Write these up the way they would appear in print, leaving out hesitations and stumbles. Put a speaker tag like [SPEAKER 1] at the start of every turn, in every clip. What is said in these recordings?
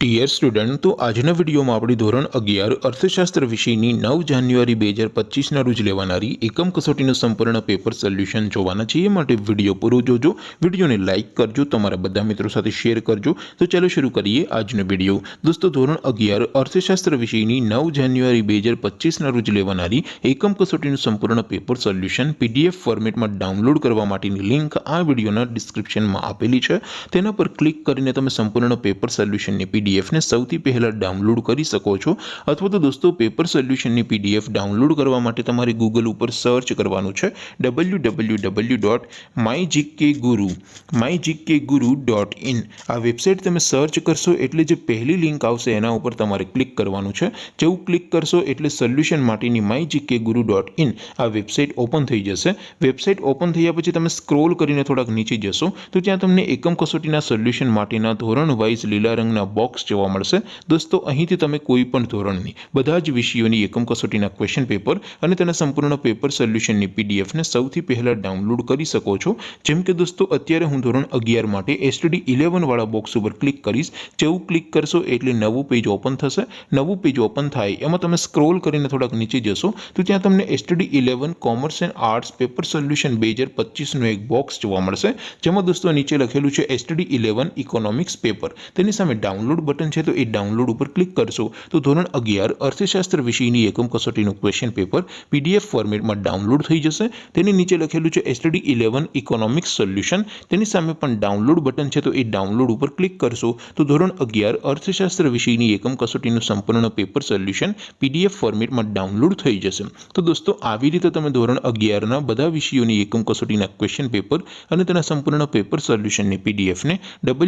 [SPEAKER 1] Dear student, તો આજના વિડીયોમાં આપણે ધોરણ 11 અર્થશાસ્ત્ર વિષયની 9 જાન્યુઆરી 2025ના રોજ લેવાનારી એકમ કસોટીનું સંપૂર્ણ પેપર સોલ્યુશન જોવાના છીએ। માટે વિડીયો પૂરો જોજો, વિડીયોને લાઇક કરજો, તમારા બધા મિત્રો સાથે શેર કરજો। તો ચાલો શરૂ કરીએ આજનો વિડીયો। દોસ્તો, ધોરણ 11 અર્થશાસ્ત્ર વિષયની 9 જાન્યુઆરી 2025ના રોજ લેવાનારી એકમ કસોટીનું સંપૂર્ણ પેપર સોલ્યુશન પીડીએફ ફોર્મેટમાં ડાઉનલોડ કરવા માટેની લિંક આ વિડીયોના ડિસ્ક્રિપ્શનમાં આપેલી છે। તેના પર ક્લિક કરીને તમે સંપૂર્ણ પેપર સોલ્યુશનની પીડીએફ ने સૌથી પહેલા ડાઉનલોડ કરી શકો છો। અથવા તો દોસ્તો, પેપર સોલ્યુશનની પીડીએફ ડાઉનલોડ કરવા માટે તમારે ગૂગલ ઉપર સર્ચ કરવાનું છે www.mygkguru.in। આ વેબસાઇટ તમે સર્ચ કરશો એટલે જે પહેલી લિંક આવશે એના ઉપર તમારે ક્લિક કરવાનું છે। જેવું ક્લિક કરશો એટલે સોલ્યુશન માટેની mygkguru.in આ વેબસાઇટ ઓપન થઈ જશે। વેબસાઇટ ઓપન થયા પછી તમે સ્ક્રોલ કરીને થોડાક નીચે જશો તો ત્યાં તમને એકમ કસોટીના સોલ્યુશન માટેના ધોરણ વાઇઝ લીલા રંગના બોક્સ જોવા મળશે। દોસ્તો, અહીંથી તમે કોઈ પણ ધોરણની બધા જ વિષયોની એકમ કસોટીના ક્વેશ્ચન પેપર અને તેના સંપૂર્ણ પેપર સોલ્યુશનની પીડીએફને સૌથી પહેલા ડાઉનલોડ કરી શકો છો। જેમ કે દોસ્તો, અત્યારે હું ધોરણ 11 માટે STD 11 વાળા બોક્સ ઉપર ક્લિક કરીશ। જેવું ક્લિક કરશો એટલે નવું પેજ ઓપન થશે। નવું પેજ ઓપન થાય એમાં તમે સ્ક્રોલ કરીને થોડાક નીચે જશો તો ત્યાં તમને STD 11 commerce and arts paper solution 2025નું એક બોક્સ જોવા મળશે। જેમાં દોસ્તો નીચે લખેલું છે STD 11 ઇકોનોમિક્સ પેપર। તેની સામે ડાઉનલોડ બટન છે તો એ ડાઉનલોડ ઉપર ક્લિક કરશો તો ધોરણ 11 અર્થશાસ્ત્ર વિષયની એકમ કસોટીનું ક્વેશ્ચન પેપર પીડીએફ ફોર્મેટમાં ડાઉનલોડ થઈ જશે। તેની નીચે લખેલું છે STD 11 ઇકોનોમિક્સ સોલ્યુશન। તેની સામે પણ ડાઉનલોડ બટન છે તો એ ડાઉનલોડ ઉપર ક્લિક કરશો તો ધોરણ 11 અર્થશાસ્ત્ર વિષયની એકમ કસોટીનું સંપૂર્ણ પેપર સોલ્યુશન પીડીએફ ફોર્મેટમાં ડાઉનલોડ થઈ જશે। તો દોસ્તો, આવી રીતે તમે ધોરણ 11ના બધા વિષયોની એકમ કસોટીના ક્વેશ્ચન પેપર અને તેના સંપૂર્ણ પેપર સોલ્યુશનની પીડીએફને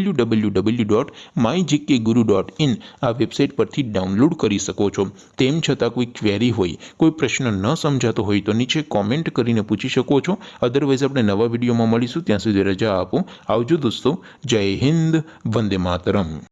[SPEAKER 1] www.mygkguru.in આ વેબસાઇટ પરથી ડાઉનલોડ કરી શકો છો। તેમ છતાં કોઈ ક્વેરી હોય, કોઈ પ્રશ્ન ન સમજાતો હોય તો નીચે કોમેન્ટ કરીને પૂછી શકો છો। અધરવાઇઝ આપણે નવા વિડીયોમાં મળીશું, ત્યાં સુધી રજા આપો। આવજો દોસ્તો, જય હિન્દ, વંદે માતરમ।